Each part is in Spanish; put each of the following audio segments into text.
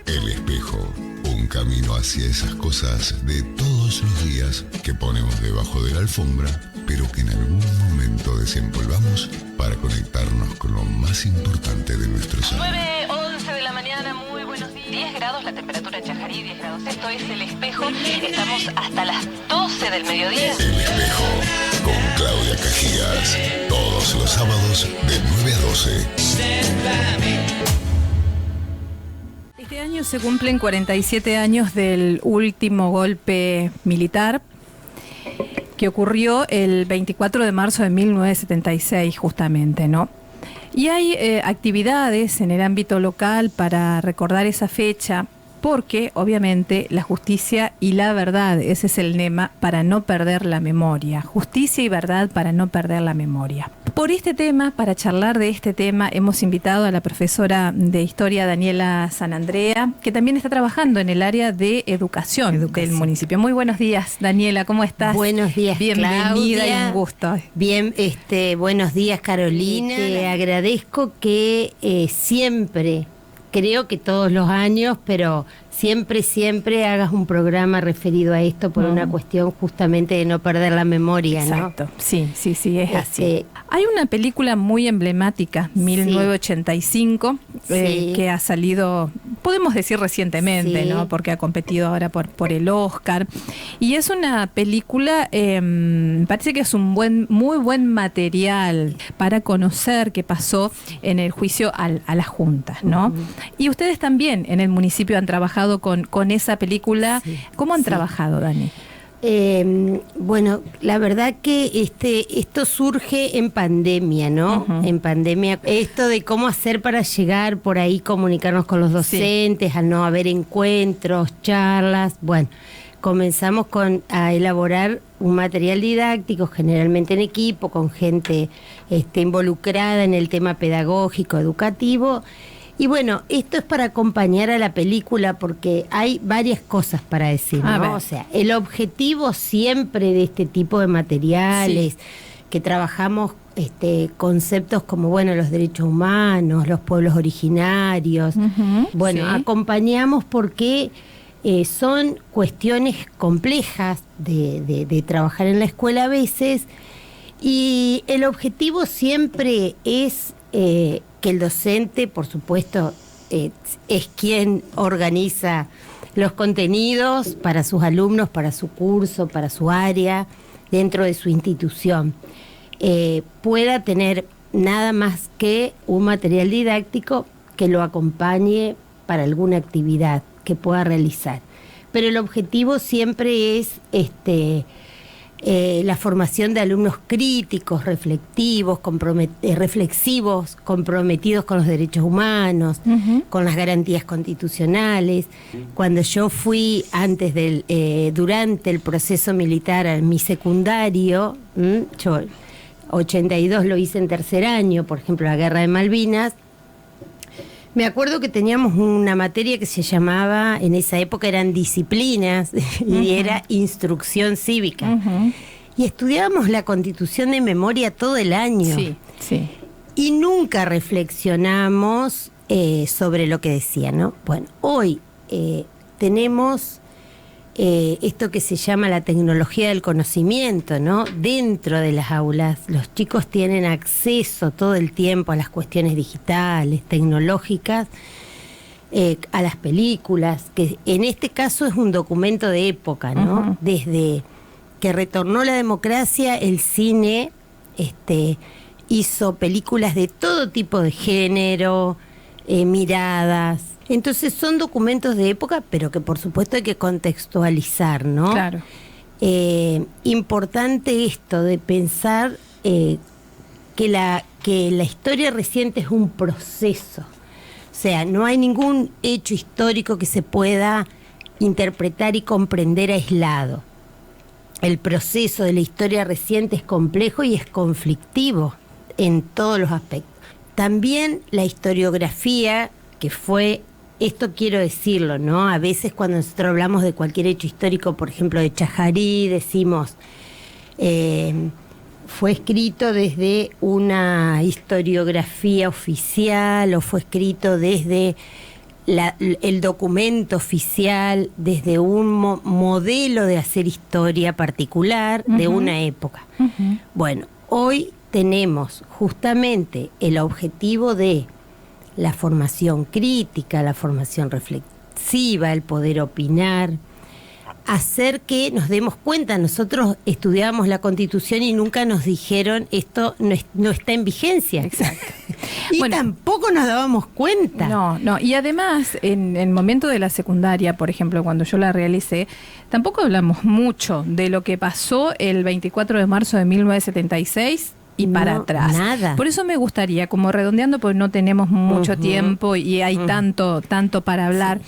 El espejo, un camino hacia esas cosas de todos los días que ponemos debajo de la alfombra, pero que en algún momento desempolvamos para conectarnos con lo más importante de nuestro ser. 9:11 de la mañana, muy buenos días. 10 grados la temperatura en Chajarí, 10 grados. Esto es El Espejo. Estamos hasta las 12 del mediodía. El Espejo, con Claudia Cajías, todos los sábados de 9 a 12. Este año se cumplen 47 años del último golpe militar que ocurrió el 24 de marzo de 1976, justamente, ¿no? Y hay actividades en el ámbito local para recordar esa fecha, porque obviamente la justicia y la verdad, ese es el lema, para no perder la memoria. Justicia y verdad para no perder la memoria. Por este tema, para charlar de este tema, hemos invitado a la profesora de Historia Daniela Sanandrea, que también está trabajando en el área de educación del municipio. Muy buenos días, Daniela, ¿cómo estás? Buenos días, bienvenida, Claudia. Y un gusto. Bien, buenos días, Carolina. Te agradezco que siempre, creo que todos los años, pero siempre hagas un programa referido a esto por una cuestión justamente de no perder la memoria, ¿no? Exacto, sí, es así. Hay una película muy emblemática, 1985, que ha salido, podemos decir recientemente, ¿no? Porque ha competido ahora por el Oscar. Y es una película, parece que es un muy buen material para conocer qué pasó en el juicio a las juntas, ¿no? Y ustedes también en el municipio han trabajado con esa película. ¿Cómo han trabajado, Dani? Bueno, la verdad que esto surge en pandemia, ¿no? En pandemia, esto de cómo hacer para llegar por ahí, comunicarnos con los docentes, al no haber encuentros, charlas. Bueno, comenzamos a elaborar un material didáctico, generalmente en equipo, con gente involucrada en el tema pedagógico, educativo. Y bueno, esto es para acompañar a la película porque hay varias cosas para decir, ¿no? O sea, el objetivo siempre de este tipo de materiales, que trabajamos conceptos como, bueno, los derechos humanos, los pueblos originarios. Acompañamos porque son cuestiones complejas de trabajar en la escuela a veces, y el objetivo siempre es que el docente, por supuesto, es quien organiza los contenidos para sus alumnos, para su curso, para su área, dentro de su institución. Pueda tener nada más que un material didáctico que lo acompañe para alguna actividad que pueda realizar. Pero el objetivo siempre es la formación de alumnos críticos, reflexivos, comprometidos con los derechos humanos, con las garantías constitucionales. Cuando yo fui durante el proceso militar a mi secundario, yo 82 lo hice en tercer año, por ejemplo, la Guerra de Malvinas. Me acuerdo que teníamos una materia que se llamaba, en esa época eran disciplinas, y era instrucción cívica. Y estudiábamos la Constitución de memoria todo el año. Y nunca reflexionamos sobre lo que decía, ¿no? Bueno, hoy tenemos esto que se llama la tecnología del conocimiento, ¿no? Dentro de las aulas, los chicos tienen acceso todo el tiempo a las cuestiones digitales, tecnológicas, a las películas, que en este caso es un documento de época, ¿no? Desde que retornó la democracia, el cine hizo películas de todo tipo de género, miradas. Entonces son documentos de época, pero que por supuesto hay que contextualizar, ¿no? Claro. Importante esto de pensar que la historia reciente es un proceso. O sea, no hay ningún hecho histórico que se pueda interpretar y comprender aislado. El proceso de la historia reciente es complejo y es conflictivo en todos los aspectos. También la historiografía, que fue, esto quiero decirlo, ¿no? A veces cuando nosotros hablamos de cualquier hecho histórico, por ejemplo de Chajarí, decimos, fue escrito desde una historiografía oficial o fue escrito desde el documento oficial, desde un modelo de hacer historia particular de una época. Bueno, hoy tenemos justamente el objetivo de la formación crítica, la formación reflexiva, el poder opinar, hacer que nos demos cuenta. Nosotros estudiábamos la Constitución y nunca nos dijeron esto no está en vigencia. Exacto. Y bueno, tampoco nos dábamos cuenta. No. Y además, en el momento de la secundaria, por ejemplo, cuando yo la realicé, tampoco hablamos mucho de lo que pasó el 24 de marzo de 1976 y para atrás. Nada. Por eso me gustaría, como redondeando, porque no tenemos mucho tiempo y hay tanto para hablar.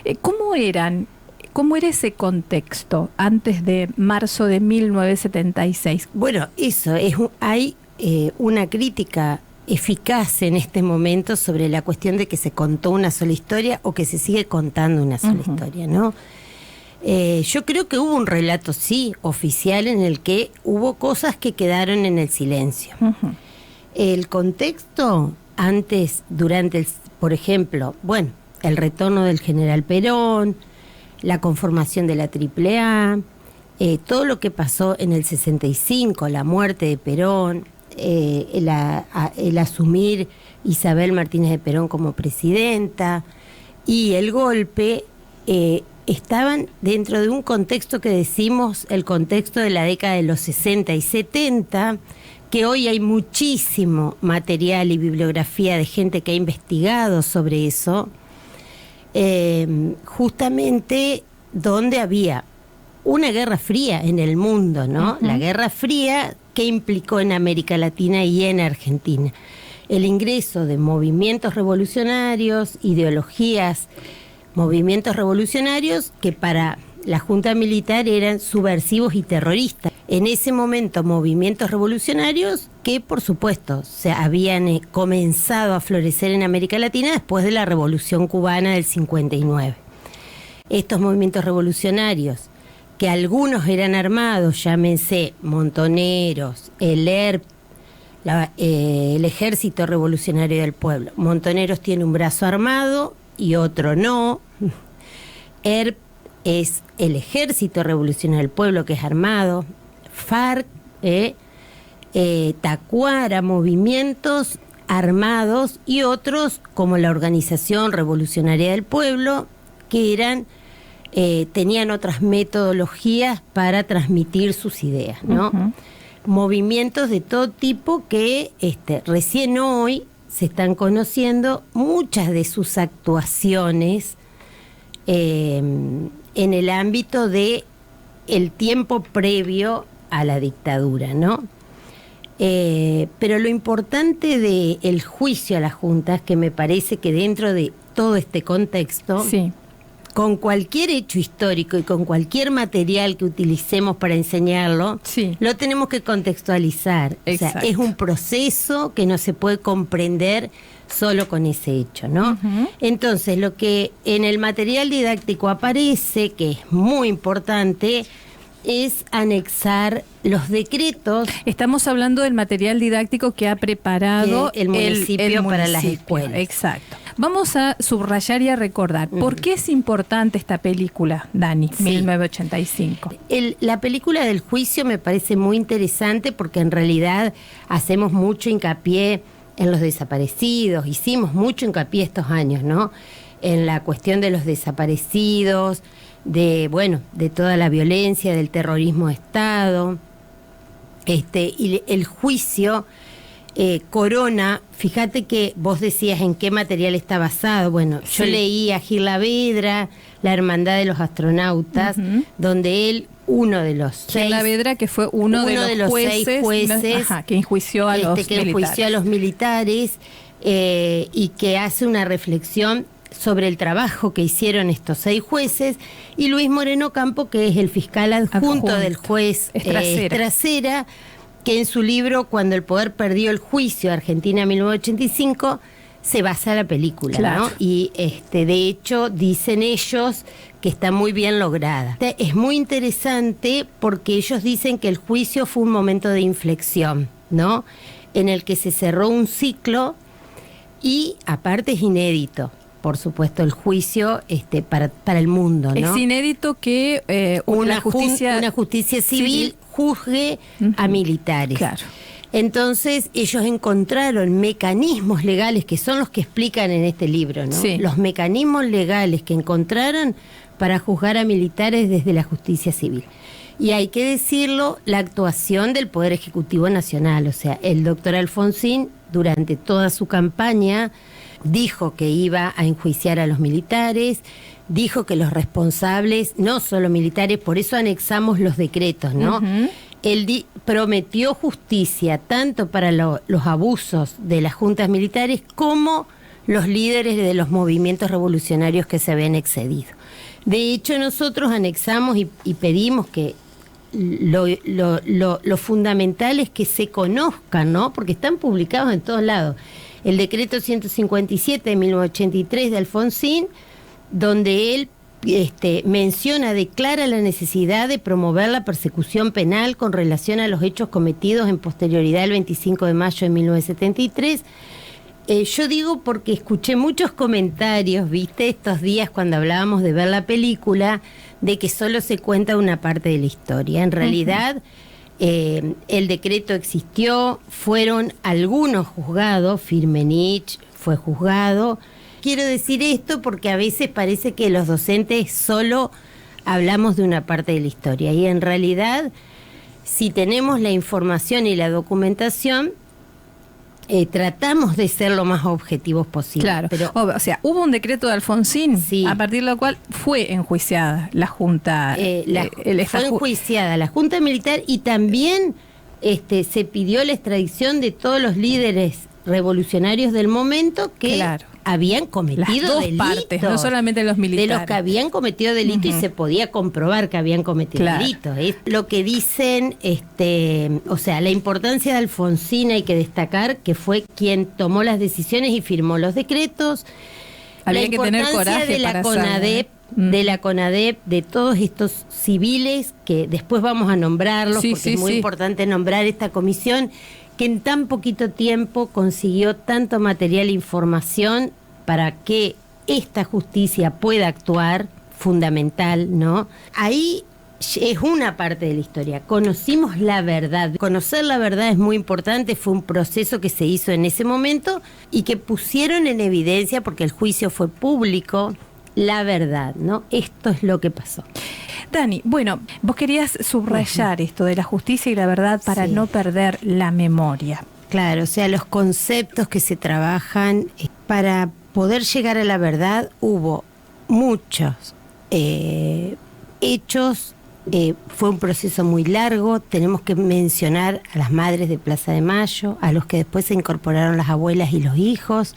Sí. ¿Cómo era ese contexto antes de marzo de 1976? Bueno, eso hay una crítica eficaz en este momento sobre la cuestión de que se contó una sola historia o que se sigue contando una sola historia, ¿no? Yo creo que hubo un relato, sí, oficial, en el que hubo cosas que quedaron en el silencio. El contexto antes, durante, por ejemplo, bueno, el retorno del general Perón, la conformación de la AAA, todo lo que pasó en el 65, la muerte de Perón, el asumir Isabel Martínez de Perón como presidenta y el golpe, estaban dentro de un contexto que decimos el contexto de la década de los 60 y 70, que hoy hay muchísimo material y bibliografía de gente que ha investigado sobre eso, justamente donde había una guerra fría en el mundo, ¿no? La Guerra Fría que implicó en América Latina y en Argentina el ingreso de movimientos revolucionarios, ideologías, movimientos revolucionarios que para la Junta Militar eran subversivos y terroristas. En ese momento, movimientos revolucionarios que, por supuesto, se habían comenzado a florecer en América Latina después de la Revolución Cubana del 59. Estos movimientos revolucionarios, que algunos eran armados, llámense Montoneros, el ERP, el Ejército Revolucionario del Pueblo. Montoneros tiene un brazo armado y otro no. ERP es el Ejército Revolucionario del Pueblo, que es armado. FARC, Tacuara, movimientos armados, y otros como la Organización Revolucionaria del Pueblo, que eran tenían otras metodologías para transmitir sus ideas, ¿no? Movimientos de todo tipo que recién hoy se están conociendo muchas de sus actuaciones en el ámbito de el tiempo previo a la dictadura, ¿no? Pero lo importante del juicio a las juntas, que me parece que dentro de todo este contexto, sí, con cualquier hecho histórico y con cualquier material que utilicemos para enseñarlo, sí, lo tenemos que contextualizar. Exacto. O sea, es un proceso que no se puede comprender solo con ese hecho, ¿no? Entonces, lo que en el material didáctico aparece, que es muy importante, es anexar los decretos. Estamos hablando del material didáctico que ha preparado el municipio para las escuelas. Exacto. Vamos a subrayar y a recordar. ¿Por qué es importante esta película, Dani, sí, 1985? La película del juicio me parece muy interesante porque en realidad hacemos mucho hincapié en los desaparecidos. Hicimos mucho hincapié estos años, ¿no? En la cuestión de los desaparecidos, de toda la violencia, del terrorismo de Estado. Y el juicio corona, fíjate que vos decías en qué material está basado. Bueno, sí, yo leí a Gil Lavedra, La Hermandad de los Astronautas, donde él, uno de los Gil Lavedra, que fue uno de los jueces, 6 jueces que enjuició a los militares, y que hace una reflexión sobre el trabajo que hicieron estos 6 jueces, y Luis Moreno Campo, que es el fiscal adjunto del juez Trasera, que en su libro Cuando el poder perdió el juicio, Argentina 1985, se basa la película, claro, ¿no? Y de hecho dicen ellos que está muy bien lograda. Es muy interesante porque ellos dicen que el juicio fue un momento de inflexión, ¿no? En el que se cerró un ciclo y aparte es inédito. por supuesto, el juicio para el mundo, ¿no? Es inédito que una justicia civil juzgue a militares. Claro. Entonces ellos encontraron mecanismos legales, que son los que explican en este libro, ¿no? Sí. Los mecanismos legales que encontraron para juzgar a militares desde la justicia civil. Y hay que decirlo, la actuación del Poder Ejecutivo Nacional, o sea, el doctor Alfonsín, durante toda su campaña, dijo que iba a enjuiciar a los militares, dijo que los responsables, no solo militares, por eso anexamos los decretos, ¿no? Uh-huh. Él prometió justicia tanto para los abusos de las juntas militares como los líderes de los movimientos revolucionarios que se habían excedido. De hecho, nosotros anexamos y pedimos que lo fundamental es que se conozcan, ¿no? Porque están publicados en todos lados. El decreto 157 de 1983 de Alfonsín, donde él declara la necesidad de promover la persecución penal con relación a los hechos cometidos en posterioridad al 25 de mayo de 1973. Yo digo porque escuché muchos comentarios, viste, estos días cuando hablábamos de ver la película, de que solo se cuenta una parte de la historia. En realidad, el decreto existió, fueron algunos juzgados, Firmenich fue juzgado. Quiero decir esto porque a veces parece que los docentes solo hablamos de una parte de la historia, y en realidad, si tenemos la información y la documentación, tratamos de ser lo más objetivos posible. Claro, pero, o sea, hubo un decreto de Alfonsín, sí, a partir de lo cual fue enjuiciada la Junta. Fue enjuiciada la Junta Militar, y también se pidió la extradición de todos los líderes revolucionarios del momento que habían cometido las dos delitos, partes, no solamente los militares. De los que habían cometido delito, y se podía comprobar que habían cometido delitos. Es lo que dicen, o sea, la importancia de Alfonsín hay que destacar que fue quien tomó las decisiones y firmó los decretos. Había que tener coraje de la CONADEP, de la CONADEP, de todos estos civiles que después vamos a nombrarlos, porque es muy importante nombrar esta comisión que en tan poquito tiempo consiguió tanto material e información para que esta justicia pueda actuar, fundamental, ¿no? Ahí es una parte de la historia. Conocimos la verdad. Conocer la verdad es muy importante, fue un proceso que se hizo en ese momento y que pusieron en evidencia, porque el juicio fue público, la verdad, ¿no? Esto es lo que pasó. Dani, bueno, vos querías subrayar esto de la justicia y la verdad para no perder la memoria. Claro, o sea, los conceptos que se trabajan para poder llegar a la verdad. Hubo muchos hechos, fue un proceso muy largo. Tenemos que mencionar a las madres de Plaza de Mayo, a los que después se incorporaron las abuelas y los hijos,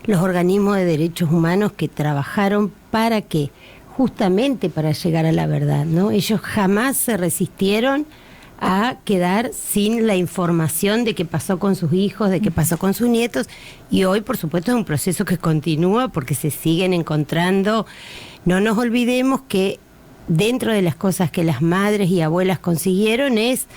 los organismos de derechos humanos que trabajaron para que justamente para llegar a la verdad, ¿no? Ellos jamás se resistieron a quedar sin la información de qué pasó con sus hijos, de qué pasó con sus nietos, y hoy, por supuesto, es un proceso que continúa porque se siguen encontrando. No nos olvidemos que dentro de las cosas que las madres y abuelas consiguieron es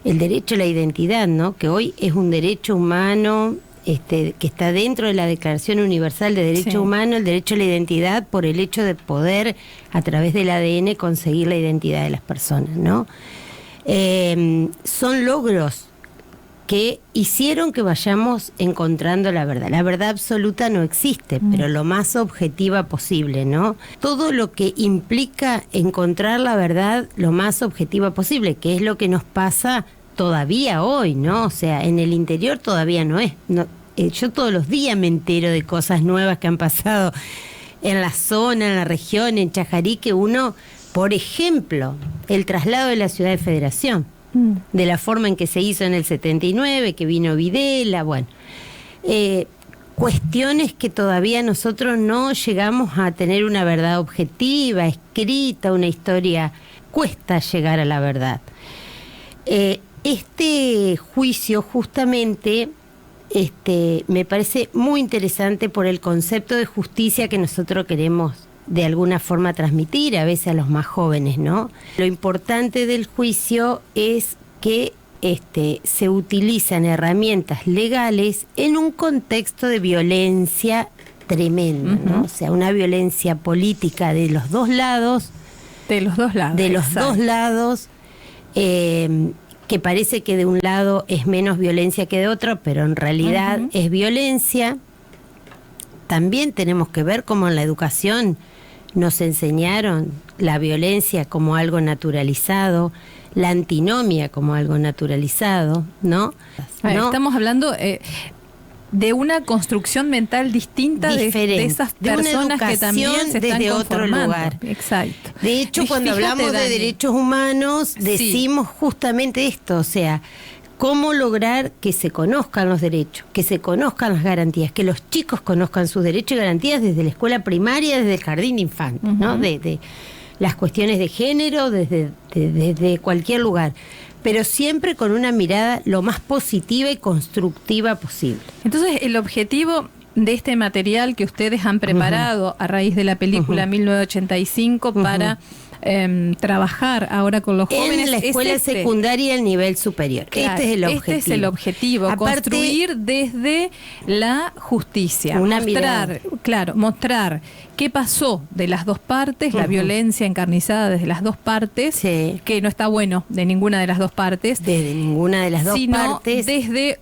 el derecho a la identidad, ¿no? Que hoy es un derecho humano, que está dentro de la Declaración Universal de Derechos Humanos, el derecho a la identidad, por el hecho de poder, a través del ADN, conseguir la identidad de las personas, ¿no? Son logros que hicieron que vayamos encontrando la verdad. La verdad absoluta no existe, pero lo más objetiva posible, ¿no? Todo lo que implica encontrar la verdad lo más objetiva posible, que es lo que nos pasa todavía hoy, ¿no? O sea, en el interior todavía no es. Yo todos los días me entero de cosas nuevas que han pasado en la zona, en la región, en Chajarí, que uno, por ejemplo, el traslado de la Ciudad de Federación, de la forma en que se hizo en el 79, que vino Videla, bueno, cuestiones que todavía nosotros no llegamos a tener una verdad objetiva, escrita, una historia, cuesta llegar a la verdad. Este juicio justamente me parece muy interesante por el concepto de justicia que nosotros queremos de alguna forma transmitir, a veces a los más jóvenes, ¿no? Lo importante del juicio es que se utilizan herramientas legales en un contexto de violencia tremenda, ¿no? O sea, una violencia política de los dos lados. De los dos lados. De los dos lados, que parece que de un lado es menos violencia que de otro, pero en realidad es violencia. También tenemos que ver cómo en la educación nos enseñaron la violencia como algo naturalizado, la antinomia como algo naturalizado, ¿no? ¿No? Estamos hablando de una construcción mental distinta de esas personas que también se están desde otro lugar. Exacto. De hecho, cuando hablamos de derechos humanos, decimos justamente esto, o sea, cómo lograr que se conozcan los derechos, que se conozcan las garantías, que los chicos conozcan sus derechos y garantías desde la escuela primaria, desde el jardín de infantes, ¿no? De las cuestiones de género, desde cualquier lugar, pero siempre con una mirada lo más positiva y constructiva posible. Entonces, el objetivo de este material que ustedes han preparado a raíz de la película 1985 para trabajar ahora con los jóvenes en la escuela secundaria y el nivel superior. Claro, este es el objetivo, aparte, construir desde la justicia, mostrar qué pasó de las dos partes, la violencia encarnizada desde las dos partes, que no está bueno de ninguna de las dos partes, desde ninguna de las dos partes, desde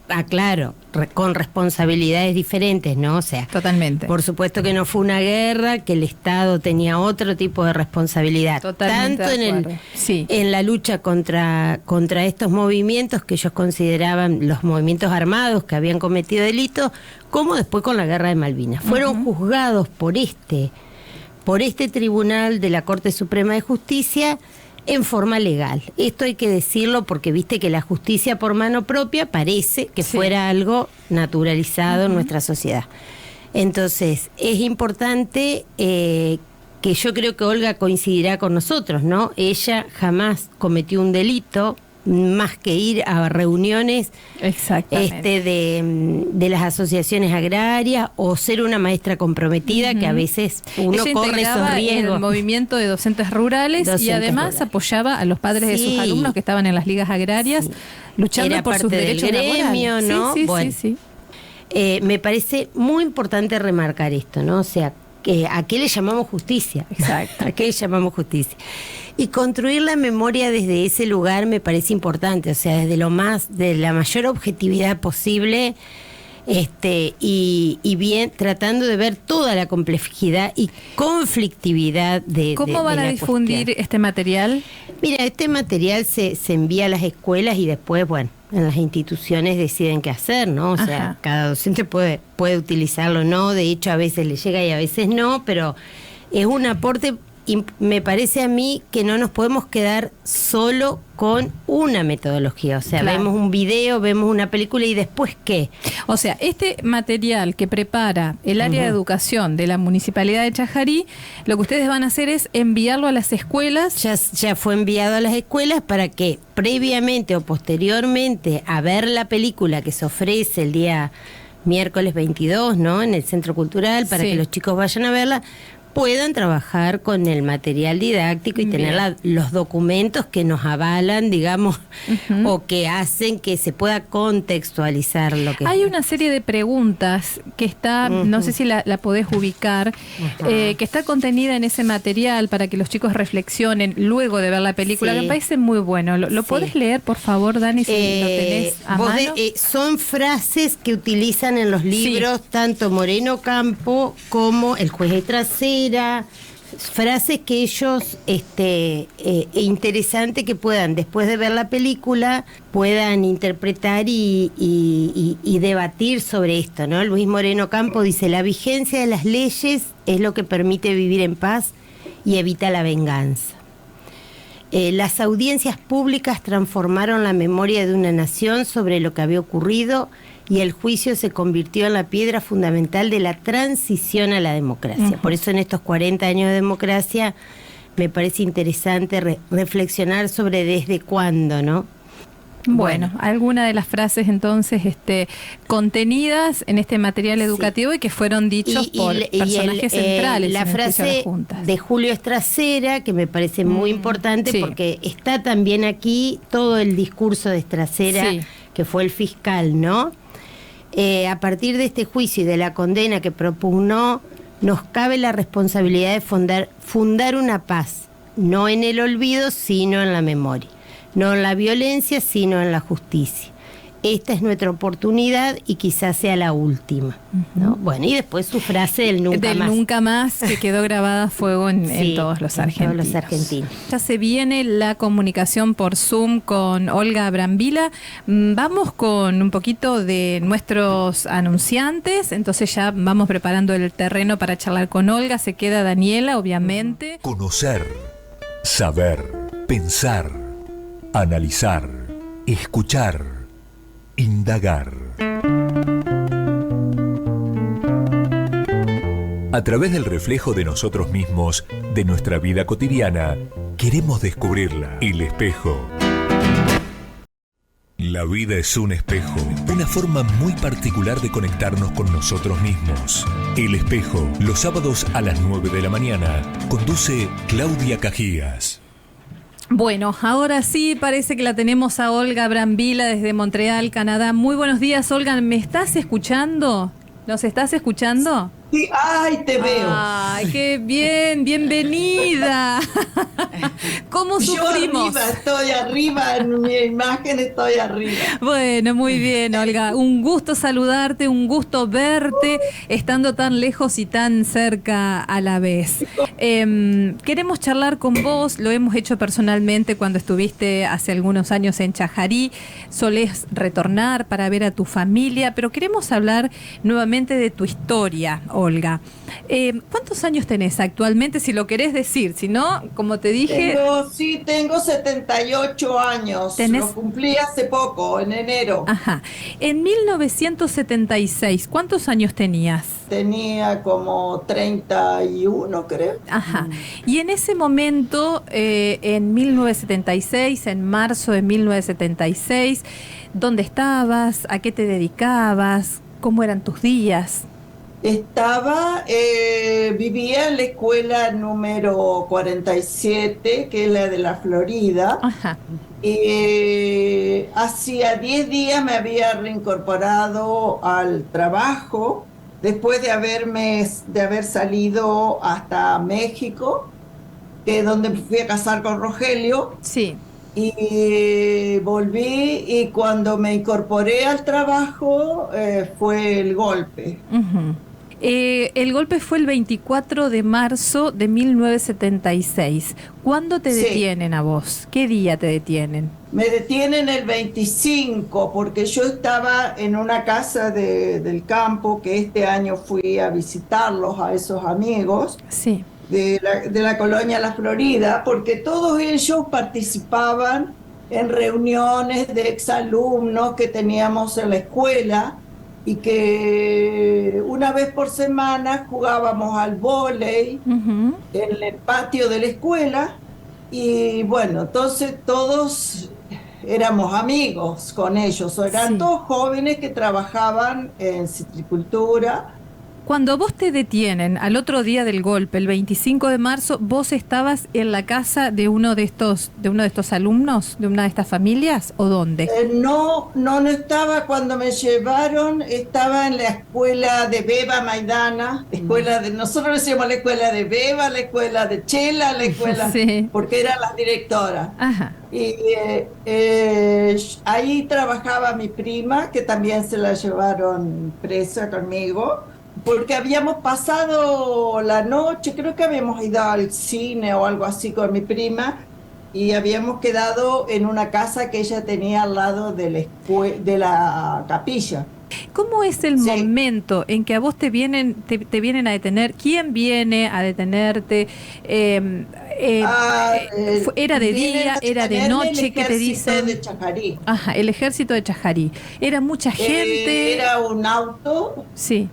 aclaro, con responsabilidades diferentes, ¿no? O sea, totalmente. Por supuesto que no fue una guerra, que el Estado tenía otro tipo de responsabilidad. Totalmente tanto en la lucha contra estos movimientos que ellos consideraban los movimientos armados que habían cometido delitos, como después con la guerra de Malvinas. Fueron juzgados por este tribunal de la Corte Suprema de Justicia en forma legal. Esto hay que decirlo porque viste que la justicia por mano propia parece que fuera algo naturalizado en nuestra sociedad. Entonces, es importante que yo creo que Olga coincidirá con nosotros, ¿no? Ella jamás cometió un delito, más que ir a reuniones de las asociaciones agrarias o ser una maestra comprometida, que a veces uno corre esos riesgos. El movimiento de docentes rurales y además apoyaba a los padres de sus alumnos que estaban en las ligas agrarias luchando Era por parte sus del derechos gremio, laborales. ¿no? Bueno, me parece muy importante remarcar esto, ¿no? O sea, ¿a qué le llamamos justicia? Exacto. ¿A qué le llamamos justicia? Y construir la memoria desde ese lugar me parece importante, o sea, de la mayor objetividad posible, y bien, tratando de ver toda la complejidad y conflictividad de ¿Cómo van a difundir este material? Mira, este material se envía a las escuelas y después, bueno, en las instituciones deciden qué hacer, ¿no? O sea, cada docente puede utilizarlo, ¿no? De hecho, a veces le llega y a veces no, pero es un aporte. Y me parece a mí que no nos podemos quedar solo con una metodología. O sea, vemos un video, vemos una película y después ¿qué? O sea, este material que prepara el área de educación de la Municipalidad de Chajarí, lo que ustedes van a hacer es enviarlo a las escuelas. Ya fue enviado a las escuelas para que previamente o posteriormente a ver la película que se ofrece el día miércoles 22, ¿no? En el Centro Cultural, para que los chicos vayan a verla, puedan trabajar con el material didáctico y tener los documentos que nos avalan, digamos, o que hacen que se pueda contextualizar lo que... Hay una serie de preguntas que está, no sé si la podés ubicar, que está contenida en ese material para que los chicos reflexionen luego de ver la película, que me parece muy bueno. ¿Lo podés leer, por favor, Dani, si lo tenés a mano? Son frases que utilizan en los libros tanto Moreno Campo como El juez de trasera, frases que ellos, interesante que puedan, después de ver la película, puedan interpretar y debatir sobre esto, ¿no? Luis Moreno Campo dice: la vigencia de las leyes es lo que permite vivir en paz y evita la venganza. Las audiencias públicas transformaron la memoria de una nación sobre lo que había ocurrido y el juicio se convirtió en la piedra fundamental de la transición a la democracia. Por eso en estos 40 años de democracia me parece interesante reflexionar sobre desde cuándo, ¿no? Bueno, alguna de las frases entonces contenidas en este material educativo y que fueron dichos por personajes centrales. La frase de Julio Estracera, que me parece muy importante porque está también aquí todo el discurso de Estracera, que fue el fiscal, ¿no? A partir de este juicio y de la condena que propugnó, nos cabe la responsabilidad de fundar una paz, no en el olvido, sino en la memoria, no en la violencia, sino en la justicia. Esta es nuestra oportunidad y quizás sea la última, ¿no? Bueno, y después su frase del nunca más. Del nunca más, que quedó grabada a fuego en todos los argentinos. Todos los argentinos. Ya se viene la comunicación por Zoom con Olga Brambila. Vamos con un poquito de nuestros anunciantes, entonces ya vamos preparando el terreno para charlar con Olga. Se queda Daniela, obviamente. Conocer, saber, pensar, analizar, escuchar, indagar. A través del reflejo de nosotros mismos, de nuestra vida cotidiana, queremos descubrirla. El espejo. La vida es un espejo, una forma muy particular de conectarnos con nosotros mismos. El espejo, los sábados a las 9 de la mañana, conduce Claudia Cajías. Bueno, ahora sí parece que la tenemos a Olga Brambila desde Montreal, Canadá. Muy buenos días, Olga. ¿Me estás escuchando? ¿Nos estás escuchando? Sí, ay, te veo. Ay, qué bien, bienvenida. ¿Cómo sufrimos? Yo estoy arriba, en mi imagen estoy arriba. Bueno, muy bien, Olga. Un gusto saludarte, un gusto verte, estando tan lejos y tan cerca a la vez. Queremos charlar con vos, lo hemos hecho personalmente cuando estuviste hace algunos años en Chajarí. Solés retornar para ver a tu familia, pero queremos hablar nuevamente de tu historia, Olga. ¿Cuántos años tenés actualmente, si lo querés decir? Si no, como te dije... Tengo 78 años. ¿Tenés? Lo cumplí hace poco, en enero. Ajá. En 1976, ¿cuántos años tenías? Tenía como 31, creo. Ajá. Y en ese momento, en 1976, en marzo de 1976, ¿dónde estabas? ¿A qué te dedicabas? ¿Cómo eran tus días? Vivía en la escuela número 47, que es la de la Florida. Ajá. Hacía 10 días me había reincorporado al trabajo, después de haber salido hasta México, que es donde me fui a casar con Rogelio. Sí. Y volví, y cuando me incorporé al trabajo fue el golpe. Uh-huh. El golpe fue el 24 de marzo de 1976. ¿Cuándo te detienen a vos? ¿Qué día te detienen? Me detienen el 25, porque yo estaba en una casa del campo, que este año fui a visitarlos, a esos amigos. Sí. De la colonia La Florida, porque todos ellos participaban en reuniones de exalumnos que teníamos en la escuela, y que una vez por semana jugábamos al vóley en el patio de la escuela. Y bueno, entonces todos éramos amigos con ellos, eran todos jóvenes que trabajaban en citricultura. Cuando vos te detienen al otro día del golpe, el 25 de marzo, ¿vos estabas en la casa de uno de estos alumnos, de una de estas familias, o dónde? No estaba cuando me llevaron, estaba en la escuela de Beba Maidana, nosotros decíamos la escuela de Beba, la escuela de Chela, la escuela, porque eran las directoras. Ajá. Y ahí trabajaba mi prima, que también se la llevaron presa conmigo, porque habíamos pasado la noche, creo que habíamos ido al cine o algo así con mi prima, y habíamos quedado en una casa que ella tenía al lado de la capilla. ¿Cómo es el momento en que a vos te vienen a detener? ¿Quién viene a detenerte? ¿Era de día? ¿Era de noche? ¿Qué te dicen? El ejército de Chajarí. Ajá, el ejército de Chajarí. ¿Era mucha gente? Era un auto. Sí.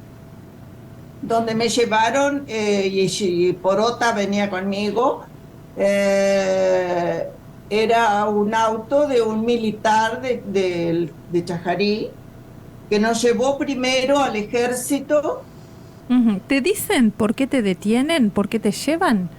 Donde me llevaron, y Porota venía conmigo. Era un auto de un militar de Chajarí, que nos llevó primero al ejército. ¿Te dicen por qué te detienen? ¿Por qué te llevan?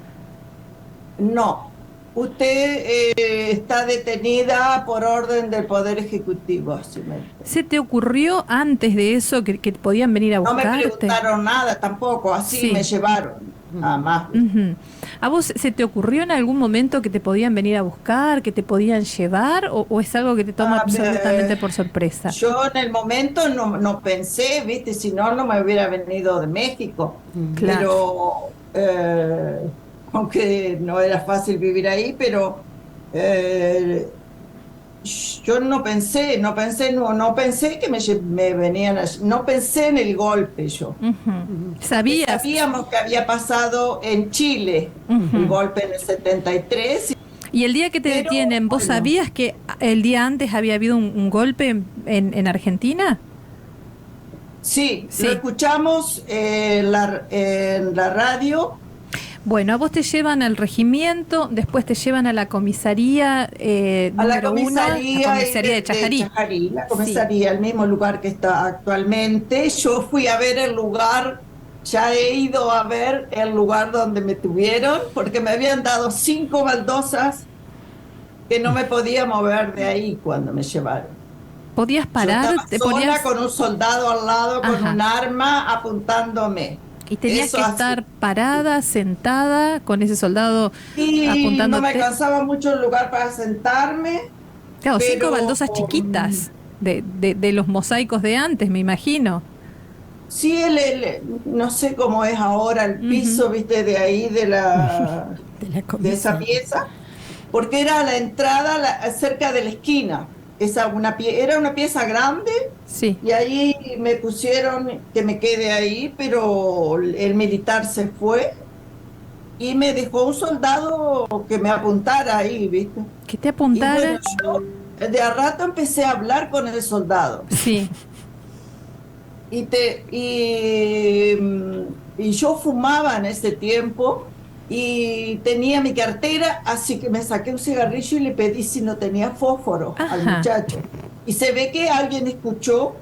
No, usted está detenida por orden del Poder Ejecutivo. Así ¿Se te ocurrió antes de eso que podían venir a no me buscarte? preguntaron nada tampoco, así Sí. me llevaron, nada más. Ujú. ¿A vos se te ocurrió en algún momento que te podían venir a buscar, que te podían llevar, o es algo que te toma absolutamente por sorpresa? Yo en el momento no pensé, viste, si no, no me hubiera venido de México. Claro. Pero, aunque no era fácil vivir ahí, pero yo no pensé que me venían, no pensé en el golpe yo. Ujú. ¿Sabías? Sabíamos que había pasado en Chile el golpe en el 73. Y el día que te Pero, detienen, ¿vos bueno. sabías que el día antes había habido un golpe en Argentina? Sí, Sí. lo escuchamos en la radio. Bueno, a vos te llevan al regimiento, después te llevan a la comisaría A la número 1, comisaría, la comisaría de Chajarí. La comisaría, el mismo lugar que está actualmente. Yo fui a ver el lugar, ya he ido a ver el lugar donde me tuvieron, porque me habían dado 5 baldosas que no me podía mover de ahí cuando me llevaron. ¿Podías parar? Yo estaba ¿Te sola ponías? con un soldado al lado con Ajá. un arma apuntándome. Y tenías Eso que así. estar parada, sentada, con ese soldado Y no apuntándote. me alcanzaba mucho el lugar para sentarme. Claro, 5 pero- baldosas chiquitas de los mosaicos de antes, me imagino. Sí, no sé cómo es ahora el piso, viste, de ahí, de esa pieza, porque era la entrada cerca de la esquina. Era una pieza grande Sí. y ahí me pusieron que me quede ahí, pero el militar se fue y me dejó un soldado que me apuntara ahí, viste. Que te Y apuntara. bueno, yo de a rato empecé a hablar con el soldado. Sí. Y yo fumaba en ese tiempo y tenía mi cartera, así que me saqué un cigarrillo y le pedí si no tenía fósforo al Ajá. muchacho. Y se ve que alguien escuchó,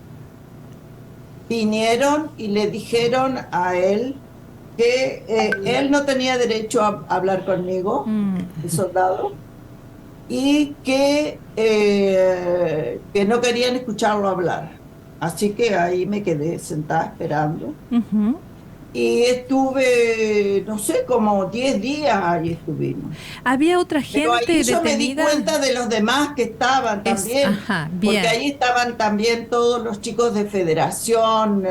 vinieron y le dijeron a él que él no tenía derecho a hablar conmigo, el soldado, y que no querían escucharlo hablar. Así que ahí me quedé sentada esperando. Ujú. Y estuve, no sé, como 10 días ahí estuvimos. Había otra Pero gente ahí yo me di detenida. cuenta de los demás que estaban también. Ajá, bien. Porque ahí estaban también todos los chicos de federación.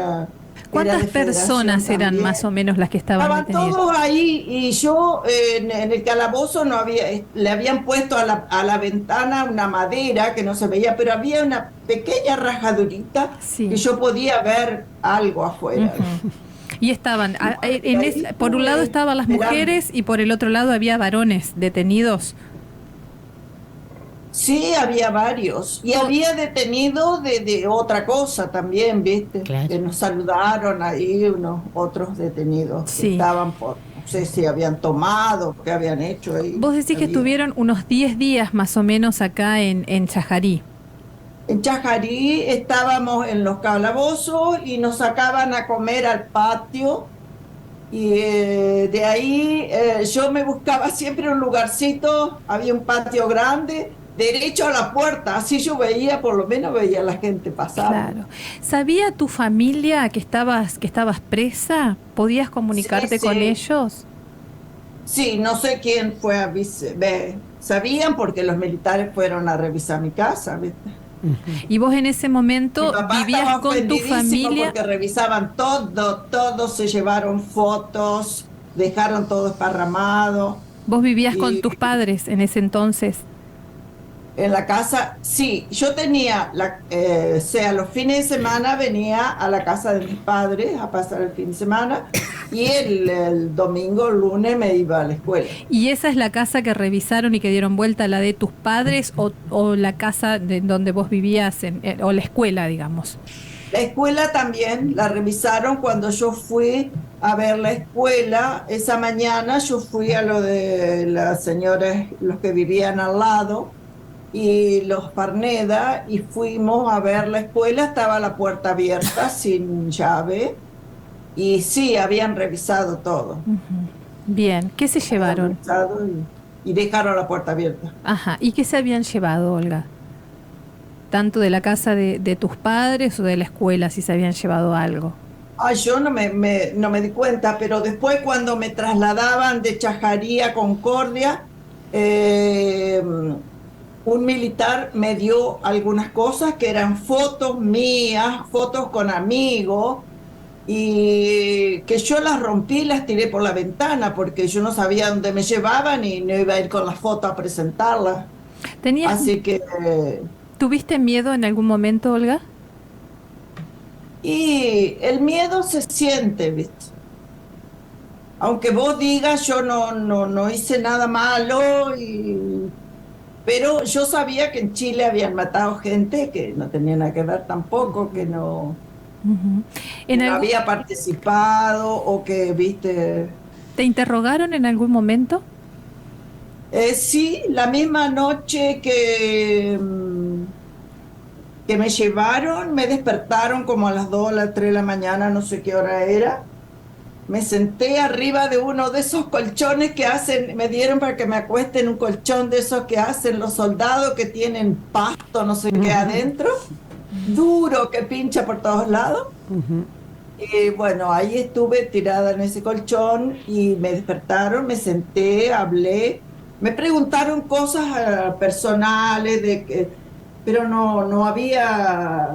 ¿Cuántas personas eran más o menos las que estaban Estaban detenidas? todos ahí y yo en el calabozo no había, le habían puesto a la ventana una madera que no se veía, pero había una pequeña rajadurita Sí. que yo podía ver algo afuera. Ujú. Y estaban, por un lado estuve estaban las esperando. mujeres y por el otro lado había varones detenidos. Sí, había varios. Y había detenidos de otra cosa también, ¿viste? Claro. Que nos saludaron ahí unos otros detenidos Sí. que estaban por, no sé si habían tomado, qué habían hecho ahí. Vos decís que Había. estuvieron unos 10 días más o menos acá en Chajarí. En Chajarí estábamos en los calabozos y nos sacaban a comer al patio. Y de ahí yo me buscaba siempre un lugarcito, había un patio grande, derecho a la puerta, así yo veía, por lo menos veía a la gente pasar. Claro. ¿Sabía tu familia que estabas presa? ¿Podías comunicarte Sí, con sí. ellos? Sí, no sé quién fue a sabían porque los militares fueron a revisar mi casa, ¿viste? Y vos en ese Mi momento papá vivías estaba con tu ofendidísimo familia. porque revisaban todo, se llevaron fotos, dejaron todo esparramado. Vos vivías con Y- tus padres en ese entonces. En la casa, sí, yo tenía, los fines de semana venía a la casa de mis padres a pasar el fin de semana y el domingo, el lunes me iba a la escuela. ¿Y esa es la casa que revisaron y que dieron vuelta, la de tus padres o la casa de donde vos vivías o la escuela, digamos? La escuela también la revisaron cuando yo fui a ver la escuela. Esa mañana yo fui a lo de las señoras, los que vivían al lado, y los Parneda, y fuimos a ver la escuela. Estaba la puerta abierta, sin llave, y sí, habían revisado todo. Bien, ¿qué se llevaron? Habían revisado y dejaron la puerta abierta. Ajá. ¿Y qué se habían llevado, Olga? Tanto de la casa de tus padres o de la escuela, si se habían llevado algo. Ay, yo no me di cuenta, pero después cuando me trasladaban de Chajarí a Concordia, un militar me dio algunas cosas que eran fotos mías, fotos con amigos, y que yo las rompí y las tiré por la ventana porque yo no sabía dónde me llevaban y no iba a ir con las fotos a presentarlas. Así que... ¿Tuviste miedo en algún momento, Olga? Y el miedo se siente, ¿viste? Aunque vos digas, yo no hice nada malo, pero yo sabía que en Chile habían matado gente que no tenía nada que ver tampoco, que no, no había participado o que, ¿viste? ¿Te interrogaron en algún momento? Sí, la misma noche que me llevaron, me despertaron como a las 2 a las 3 de la mañana, no sé qué hora era. Me senté arriba de uno de esos colchones que hacen, me dieron para que me acueste en un colchón de esos que hacen los soldados que tienen pasto, no sé qué adentro, duro, que pincha por todos lados. Y bueno, ahí estuve tirada en ese colchón y me despertaron, me senté, hablé, me preguntaron cosas personales pero no había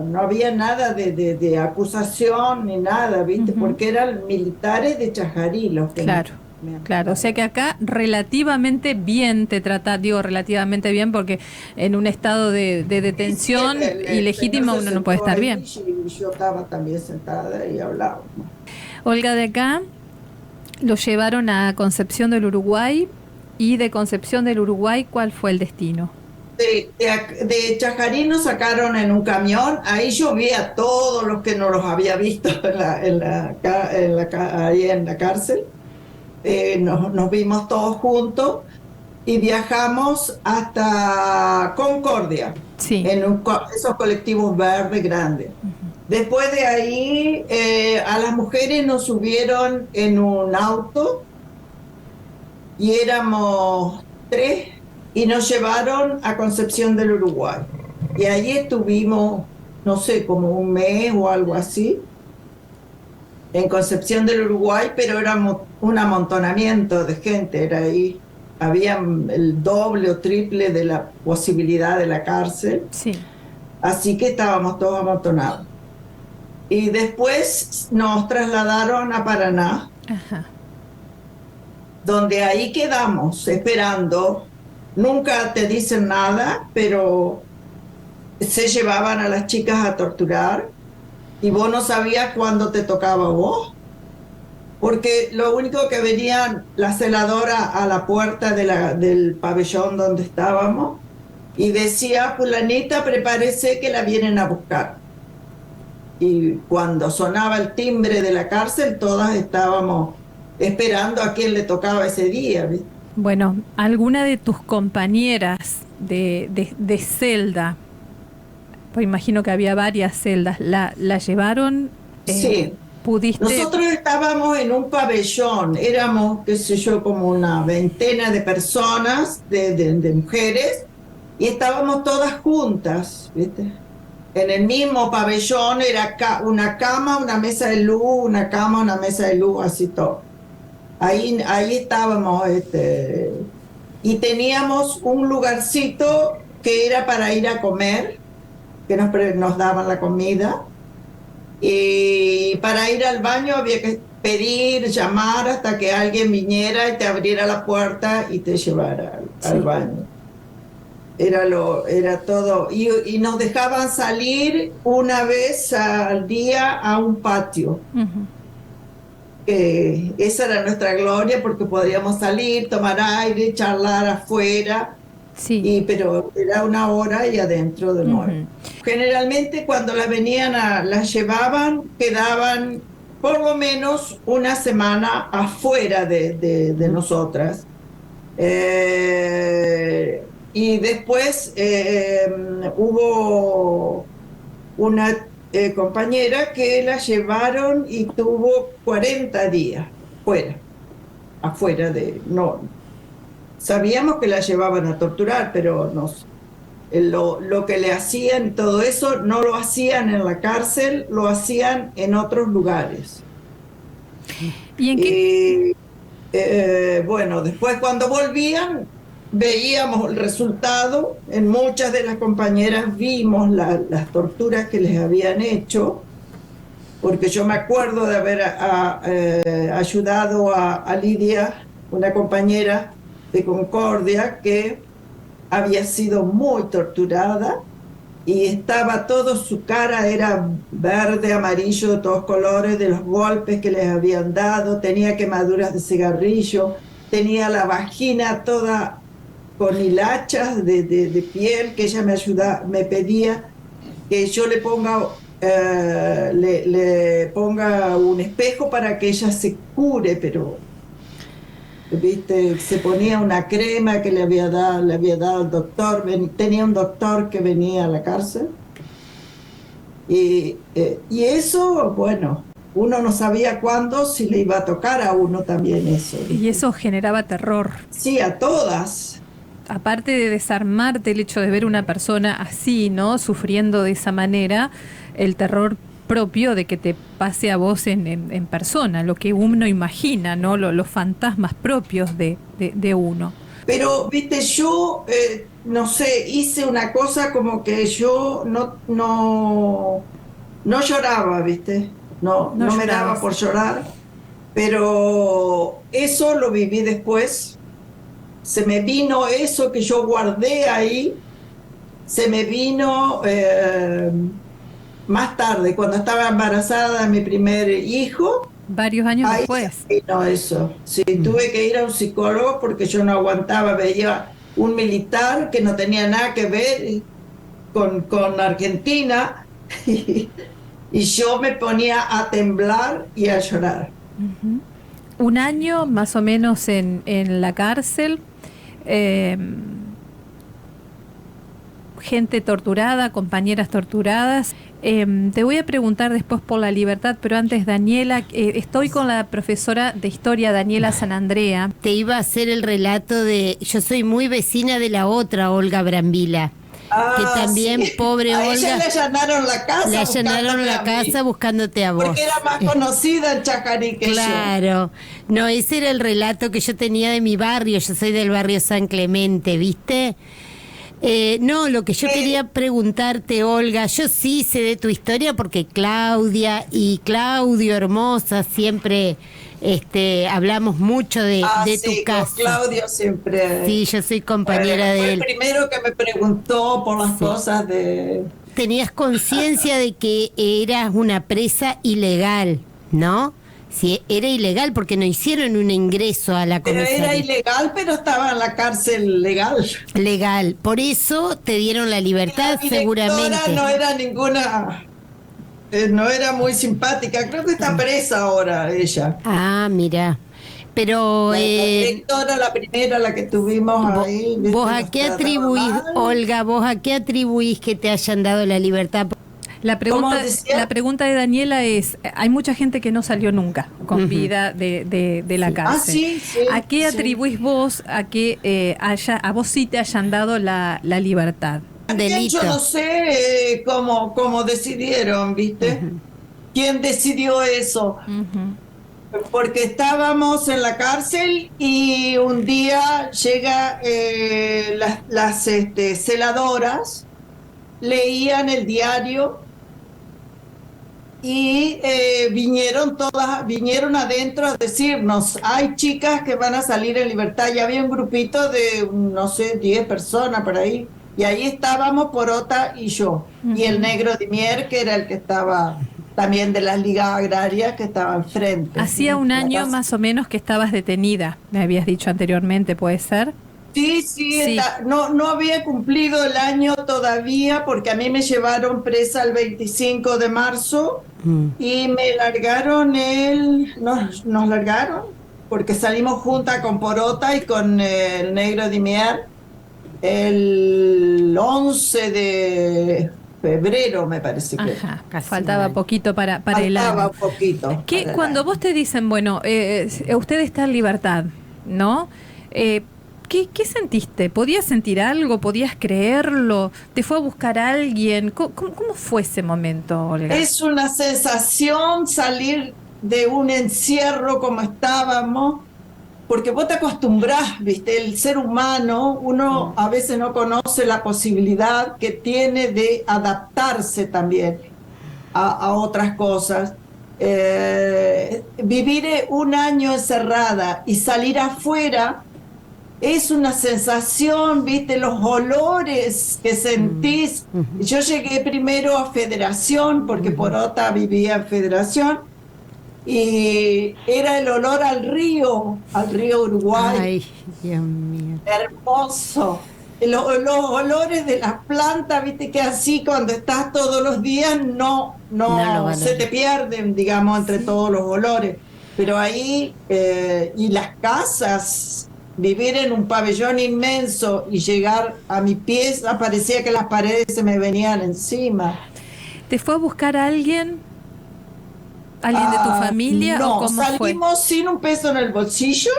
nada de acusación ni nada, ¿viste? Porque eran militares de Chajarí los que... Claro, o sea que acá relativamente bien te trata, digo relativamente bien porque en un estado de detención ilegítima uno no puede estar bien. Y yo estaba también sentada y hablaba. Olga, de acá lo llevaron a Concepción del Uruguay, y de Concepción del Uruguay, ¿cuál fue el destino? De Chajarí nos sacaron en un camión. Ahí yo vi a todos los que no los había visto ahí en la cárcel. Nos vimos todos juntos y viajamos hasta Concordia, en esos colectivos verdes grandes. Después de ahí, a las mujeres nos subieron en un auto y éramos 3 y nos llevaron a Concepción del Uruguay. Y allí estuvimos, no sé, como un mes o algo así, en Concepción del Uruguay, pero éramos un amontonamiento de gente, era ahí, había el doble o triple de la posibilidad de la cárcel. Así que estábamos todos amontonados. Y después nos trasladaron a Paraná, donde ahí quedamos esperando. Nunca te dicen nada, pero se llevaban a las chicas a torturar y vos no sabías cuándo te tocaba a vos, porque lo único que venía la celadora a la puerta del pabellón donde estábamos y decía: fulanita, prepárese que la vienen a buscar. Y cuando sonaba el timbre de la cárcel, todas estábamos esperando a quién le tocaba ese día, ¿viste? Bueno, ¿alguna de tus compañeras de celda, pues imagino que había varias celdas, la llevaron? Sí. ¿Pudiste? Nosotros estábamos en un pabellón, éramos, qué sé yo, como una veintena de personas, de mujeres, y estábamos todas juntas, ¿viste? En el mismo pabellón era una cama, una mesa de luz, una cama, una mesa de luz, así todo. Ahí estábamos, y teníamos un lugarcito que era para ir a comer, que nos daban la comida, y para ir al baño había que pedir, llamar hasta que alguien viniera y te abriera la puerta y te llevara al baño. Era todo, y nos dejaban salir una vez al día a un patio. Esa era nuestra gloria porque podíamos salir, tomar aire, charlar afuera, pero era una hora y adentro de nuevo. Generalmente cuando las llevaban, quedaban por lo menos una semana afuera de nosotras. Y después hubo una compañera que la llevaron y tuvo 40 días afuera sabíamos que la llevaban a torturar, pero lo que le hacían, todo eso, no lo hacían en la cárcel, lo hacían en otros lugares. ¿Y en qué? Bueno, después cuando volvían, veíamos el resultado. En muchas de las compañeras vimos las torturas que les habían hecho, porque yo me acuerdo de haber ayudado a Lidia, una compañera de Concordia, que había sido muy torturada y estaba todo, su cara era verde, amarillo, de todos colores, de los golpes que les habían dado, tenía quemaduras de cigarrillo, tenía la vagina toda con hilachas de piel, que ella me pedía que yo le ponga un espejo para que ella se cure, pero ¿viste? Se ponía una crema que le había dado el doctor. Tenía un doctor que venía a la cárcel y eso, bueno, uno no sabía cuándo, si le iba a tocar a uno también eso, ¿viste? Y eso generaba terror. Sí, a todas. Aparte de desarmarte el hecho de ver una persona así, ¿no? Sufriendo de esa manera, el terror propio de que te pase a vos en persona, lo que uno imagina, ¿no? Los fantasmas propios de uno. Pero, viste, yo, no sé, hice una cosa como que yo no lloraba, viste, no me daba por llorar, pero eso lo viví después. Se me vino eso que yo guardé ahí, se me vino más tarde, cuando estaba embarazada de mi primer hijo. Varios años después. No, eso. Sí, tuve que ir a un psicólogo porque yo no aguantaba. Veía un militar que no tenía nada que ver con Argentina y yo me ponía a temblar y a llorar. Uh-huh. Un año más o menos en la cárcel. Gente torturada, compañeras torturadas. Te voy a preguntar después por la libertad, pero antes, Daniela, estoy con la profesora de historia, Daniela Sanandrea. Te iba a hacer el relato de... Yo soy muy vecina de la otra Olga Brambila, que también, sí. Pobre a Olga... ella le allanaron la casa. Le allanaron la casa buscándote a vos. Porque era más conocida en Chajarí que claro. Yo. No, ese era el relato que yo tenía de mi barrio. Yo soy del barrio San Clemente, ¿viste? No, lo que yo quería preguntarte, Olga, yo sí sé de tu historia porque Claudia y Claudio Hermosa siempre hablamos mucho de tu casa. Claudio siempre. Sí, yo soy compañera de él. Fue el primero que me preguntó por las cosas de... Tenías conciencia de que eras una presa ilegal, ¿no? Sí, era ilegal porque no hicieron un ingreso a la comisaría. Pero era ilegal, pero estaba en la cárcel legal. Legal, por eso te dieron la libertad, seguramente. No era ninguna, no era muy simpática, creo que está presa ahora ella. Ah, mira. Pero la directora, la primera, la que tuvimos ahí. ¿Vos a qué atribuís, Olga, vos a qué atribuís que te hayan dado la libertad? La pregunta de Daniela es, hay mucha gente que no salió nunca con vida de la cárcel. Sí, ¿A qué atribuís vos a que a vos sí te hayan dado la libertad? Yo no sé cómo decidieron, ¿viste? ¿Quién decidió eso? Porque estábamos en la cárcel y un día llega las celadoras, leían el diario y vinieron adentro a decirnos, hay chicas que van a salir en libertad. Y había un grupito de, no sé, 10 personas por ahí. Y ahí estábamos Porota y yo. Y el negro Dimier, que era el que estaba también de las ligas agrarias, que estaba enfrente. Hacía un año más o menos que estabas detenida, me habías dicho anteriormente, ¿puede ser? Sí. No había cumplido el año todavía porque a mí me llevaron presa el 25 de marzo y me largaron nos largaron porque salimos juntas con Porota y con el negro Dimier el 11 de febrero, me parece que. Ajá, faltaba poquito para el año. Faltaba poquito. Cuando vos te dicen, bueno, usted está en libertad, ¿no? ¿Qué sentiste? ¿Podías sentir algo? ¿Podías creerlo? ¿Te fue a buscar alguien? ¿Cómo fue ese momento, Olga? Es una sensación salir de un encierro como estábamos, porque vos te acostumbrás, ¿viste? El ser humano, uno a veces no conoce la posibilidad que tiene de adaptarse también a otras cosas. Vivir un año encerrada y salir afuera es una sensación, ¿viste? Los olores que sentís. Yo llegué primero a Federación, porque Porota vivía en Federación, y era el olor al río Uruguay. Ay, Dios mío. Hermoso. Los olores de las plantas, ¿viste? Que así cuando estás todos los días no se te pierden, digamos, entre todos los olores. Pero ahí, y las casas, vivir en un pabellón inmenso y llegar a mi pieza, parecía que las paredes se me venían encima. ¿Te fue a buscar alguien? ¿Alguien de tu familia? No, ¿o cómo salimos sin un peso en el bolsillo,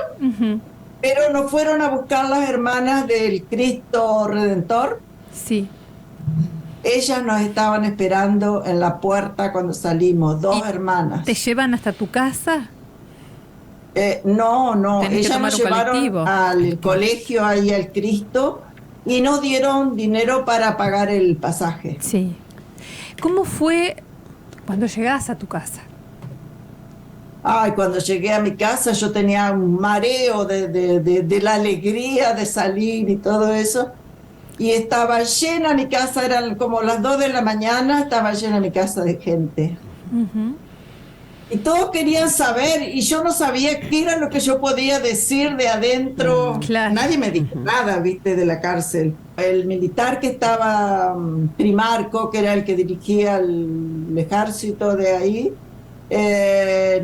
pero nos fueron a buscar las hermanas del Cristo Redentor. Sí. Ellas nos estaban esperando en la puerta cuando salimos, dos hermanas. ¿Te llevan hasta tu casa? No, Tenés que ellas tomar nos un llevaron colectivo. al colegio ahí al Cristo y nos dieron dinero para pagar el pasaje. Sí. ¿Cómo fue cuando llegás a tu casa? Ay, cuando llegué a mi casa yo tenía un mareo de la alegría de salir y todo eso. Y estaba llena mi casa, eran como las 2 de la mañana, estaba llena mi casa de gente. Y todos querían saber, y yo no sabía qué era lo que yo podía decir de adentro. Claro. Nadie me dijo nada, viste, de la cárcel. El militar que estaba, Trimarco, que era el que dirigía el ejército de ahí,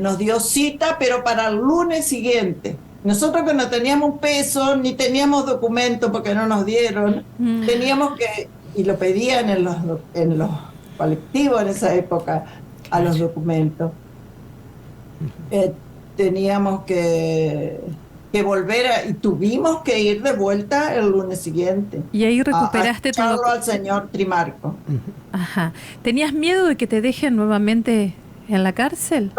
nos dio cita, pero para el lunes siguiente. Nosotros que no teníamos un peso, ni teníamos documento porque no nos dieron, teníamos que, y lo pedían en los colectivos en esa época, a los documentos. Teníamos que volver y tuvimos que ir de vuelta el lunes siguiente. Y ahí recuperaste todo al señor Trimarco. Ajá. ¿Tenías miedo de que te dejen nuevamente en la cárcel?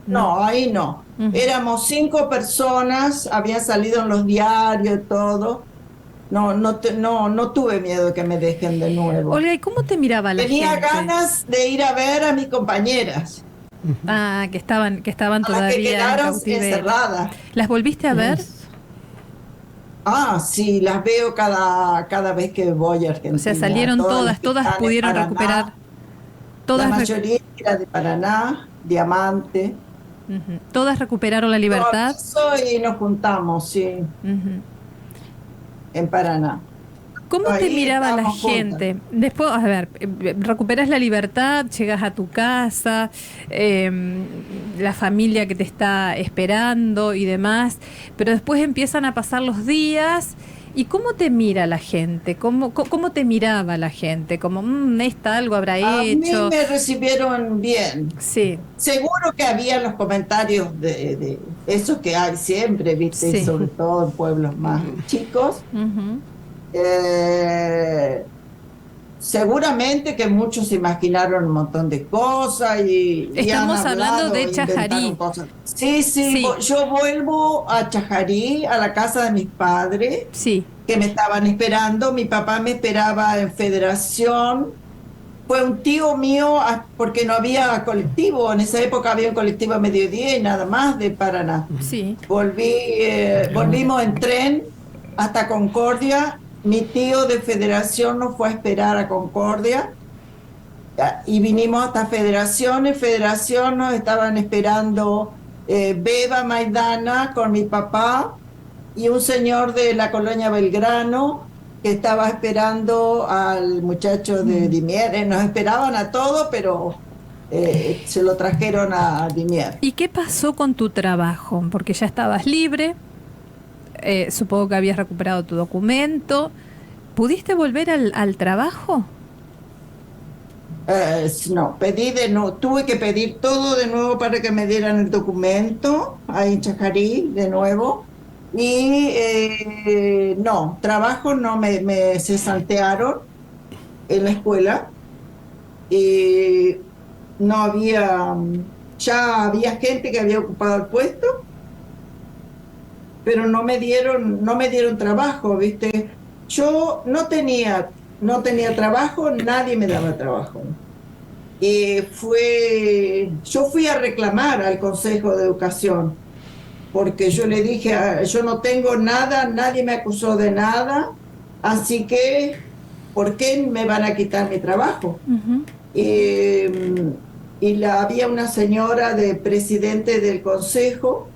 No, ahí no. Éramos 5 personas, había salido en los diarios y todo. No tuve miedo de que me dejen de nuevo. Olga, ¿y cómo te miraba la gente? Tenía ganas de ir a ver a mis compañeras. Que estaban todavía que quedaron en cautiverio. encerradas. ¿Las volviste a ver? Sí, las veo cada vez que voy a Argentina. O sea, salieron todas pudieron recuperar. La mayoría era de Paraná, Diamante. ¿Todas recuperaron la libertad? Y nos juntamos, sí. En Paraná. ¿Cómo te miraba la gente? Juntas. Después, a ver, recuperas la libertad, llegas a tu casa, la familia que te está esperando y demás, pero después empiezan a pasar los días. ¿Y cómo te mira la gente? ¿Cómo te miraba la gente? Como, esta algo habrá hecho. A mí me recibieron bien. Sí. Seguro que había los comentarios de esos que hay siempre, ¿viste? Sí. Y sobre todo en pueblos más chicos. Seguramente que muchos se imaginaron un montón de cosas y estamos han hablando de Chajarí. Sí, yo vuelvo a Chajarí, a la casa de mis padres, que me estaban esperando. Mi papá me esperaba en Federación. Fue un tío mío, porque no había colectivo, en esa época había un colectivo a mediodía y nada más de Paraná. Sí. Volvimos en tren hasta Concordia. Mi tío de Federación nos fue a esperar a Concordia y vinimos hasta Federación. En Federación nos estaban esperando Beba Maidana con mi papá y un señor de la colonia Belgrano que estaba esperando al muchacho de Dimier. Nos esperaban a todos, pero se lo trajeron a Dimier. ¿Y qué pasó con tu trabajo? Porque ya estabas libre. Supongo que habías recuperado tu documento. ¿Pudiste volver al trabajo? No, tuve que pedir todo de nuevo para que me dieran el documento ahí en Chajarí de nuevo Y no, trabajo no me cesantearon en la escuela. Y no había, ya había gente que había ocupado el puesto, pero no me dieron trabajo, ¿viste? Yo no tenía trabajo, nadie me daba trabajo. Yo fui a reclamar al Consejo de Educación, porque yo le dije, yo no tengo nada, nadie me acusó de nada, así que, ¿por qué me van a quitar mi trabajo? Había una señora de presidente del consejo,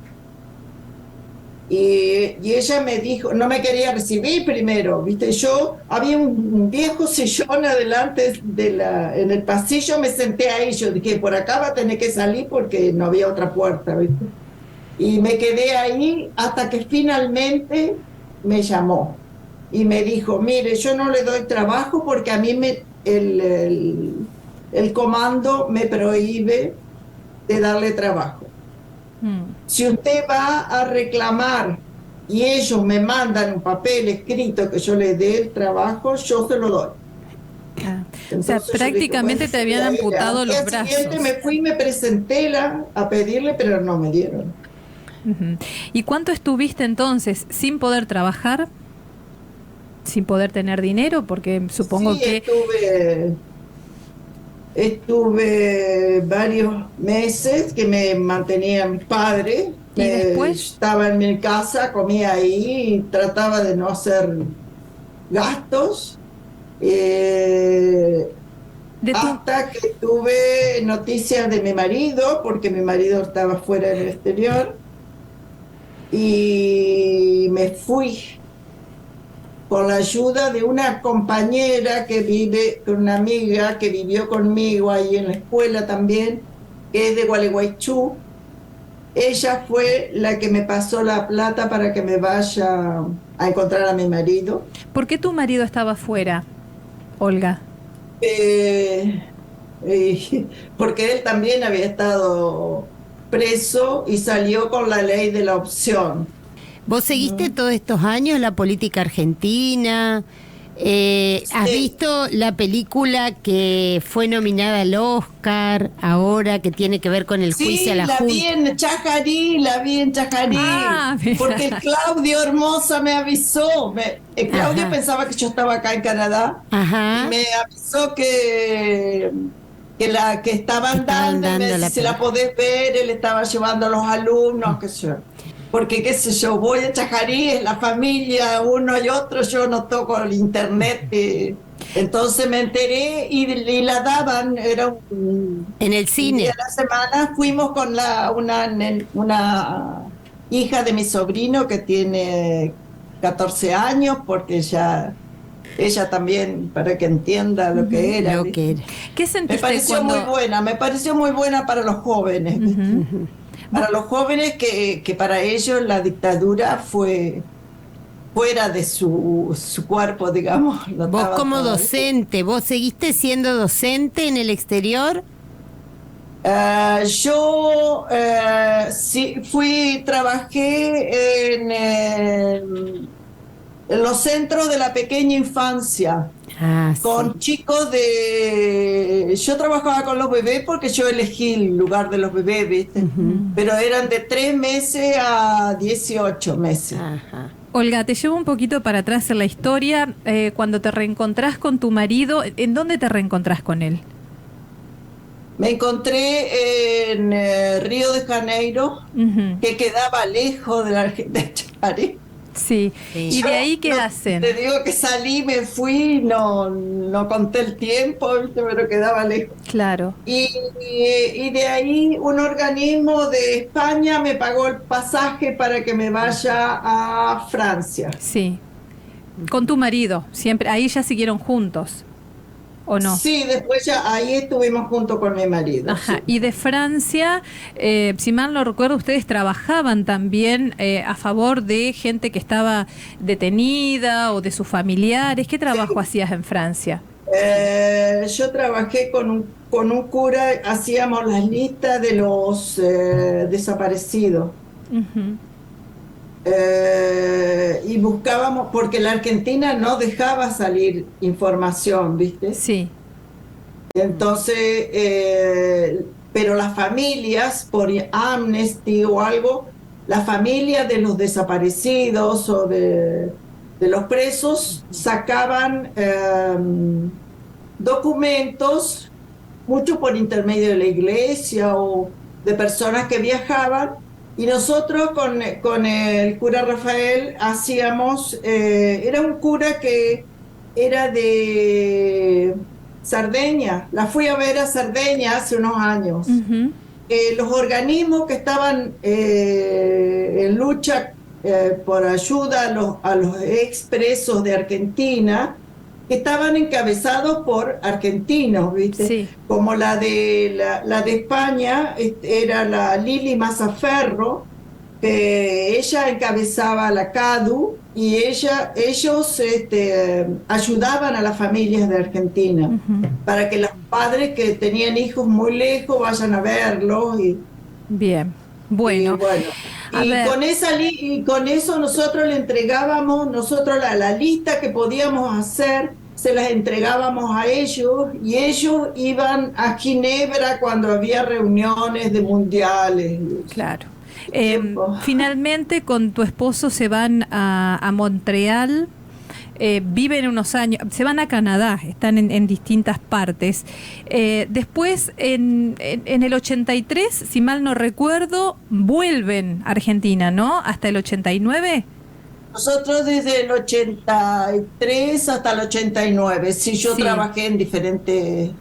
y ella me dijo, no me quería recibir primero, ¿viste? Había un viejo sillón adelante en el pasillo, me senté ahí, yo dije, por acá va a tener que salir porque no había otra puerta, ¿viste? Y me quedé ahí hasta que finalmente me llamó y me dijo, mire, yo no le doy trabajo porque a mí el comando me prohíbe de darle trabajo. Si usted va a reclamar y ellos me mandan un papel escrito que yo le dé el trabajo, yo se lo doy. Entonces, o sea, prácticamente te habían amputado los brazos. Al día siguiente me fui y me presenté a pedirle, pero no me dieron. ¿Y cuánto estuviste entonces sin poder trabajar? ¿Sin poder tener dinero? Porque supongo que... Estuve varios meses que me mantenía mi padre. ¿Y después? Estaba en mi casa, comía ahí y trataba de no hacer gastos. Hasta que tuve noticias de mi marido, porque mi marido estaba fuera en el exterior. Y me fui con la ayuda de una compañera una amiga que vivió conmigo ahí en la escuela también, que es de Gualeguaychú. Ella fue la que me pasó la plata para que me vaya a encontrar a mi marido. ¿Por qué tu marido estaba fuera, Olga? Porque él también había estado preso y salió con la ley de la opción. ¿Vos seguiste todos estos años la política argentina? ¿Has visto la película que fue nominada al Oscar ahora, que tiene que ver con el juicio a la Junta? Sí, la vi en Chajarí, porque el Claudio Hermosa me avisó. Claudio pensaba que yo estaba acá en Canadá. Ajá. Y me avisó que estaban dando, si la podés ver, él estaba llevando a los alumnos, qué sé yo. Porque, qué sé yo, voy a Chajarí, es la familia, uno y otro, yo no toco el internet. Entonces me enteré y la daban, era en el cine. Un día a la semana fuimos con una hija de mi sobrino que tiene 14 años, porque ella también, para que entienda lo que era. ¿Qué sentiste? Me pareció muy buena para los jóvenes. Para los jóvenes que para ellos la dictadura fue fuera de su cuerpo, digamos. Vos como docente, ¿vos seguiste siendo docente en el exterior? Yo sí trabajé en los centros de la pequeña infancia. Con chicos yo trabajaba con los bebés porque yo elegí el lugar de los bebés, ¿viste? Pero eran de 3 meses a 18 meses. Ajá. Olga, te llevo un poquito para atrás en la historia. Cuando te reencontrás con tu marido, ¿en dónde te reencontrás con él? Me encontré en Río de Janeiro, que quedaba lejos de la Argentina. Sí, y de ahí quedaste. Te digo que salí, me fui, no conté el tiempo, ¿viste? Pero quedaba lejos. Claro. Y de ahí un organismo de España me pagó el pasaje para que me vaya a Francia. Sí. Con tu marido, siempre, ahí ya siguieron juntos, ¿o no? Sí, después ya ahí estuvimos junto con mi marido. Ajá. Sí. Y de Francia, si mal no recuerdo, ustedes trabajaban también a favor de gente que estaba detenida o de sus familiares. ¿Qué trabajo hacías en Francia? Yo trabajé con un cura, hacíamos las listas de los desaparecidos. y buscábamos, porque la Argentina no dejaba salir información, ¿viste? Sí. Entonces, pero las familias, por Amnesty o algo, las familias de los desaparecidos o de los presos sacaban documentos, mucho por intermedio de la iglesia o de personas que viajaban, y nosotros con el cura Rafael hacíamos, era un cura que era de Cerdeña, la fui a ver a Cerdeña hace unos años. Ujú. Los organismos que estaban en lucha por ayuda a los expresos de Argentina, que estaban encabezados por argentinos, ¿viste? Sí. Como la de España, era la Lili Mazzaferro, que ella encabezaba la CADU, y ellos ayudaban a las familias de Argentina, Ujú. para que los padres que tenían hijos muy lejos vayan a verlos. Bien. Bueno, a ver. Y con eso nosotros le entregábamos, la lista que podíamos hacer, se las entregábamos a ellos, y ellos iban a Ginebra cuando había reuniones de mundiales. Claro. Tiempo. Finalmente con tu esposo se van a Montreal, viven unos años, se van a Canadá, están en distintas partes. Después, en el 83, si mal no recuerdo, vuelven a Argentina, ¿no? Hasta el 89. Nosotros desde el 83 hasta el 89, sí, yo Sí. trabajé en diferentes...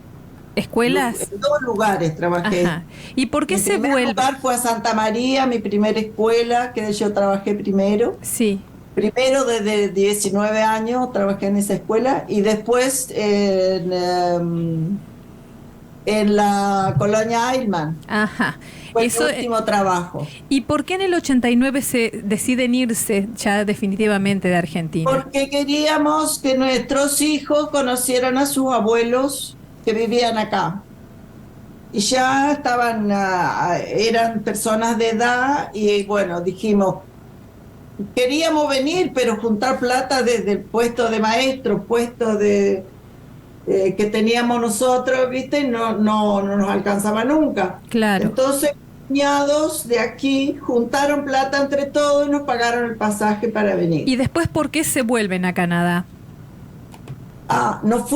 ¿Escuelas? En 2 lugares trabajé. Ajá. ¿Y por qué Mi se primer vuelve? lugar fue a Santa María, mi primera escuela, que yo trabajé primero. Sí. Primero desde 19 años trabajé en esa escuela, y después en la colonia Ailman. Ajá. Fue Eso, mi último trabajo. ¿y por qué en el 89 se deciden irse ya definitivamente de Argentina? Porque queríamos que nuestros hijos conocieran a sus abuelos que vivían acá. Y ya estaban, eran personas de edad, y bueno, dijimos, queríamos venir, pero juntar plata desde el puesto de maestro, puesto de que teníamos nosotros, ¿viste? No nos alcanzaba nunca. Claro. Entonces, cuñados de aquí juntaron plata entre todos y nos pagaron el pasaje para venir. ¿Y después por qué se vuelven a Canadá? Nos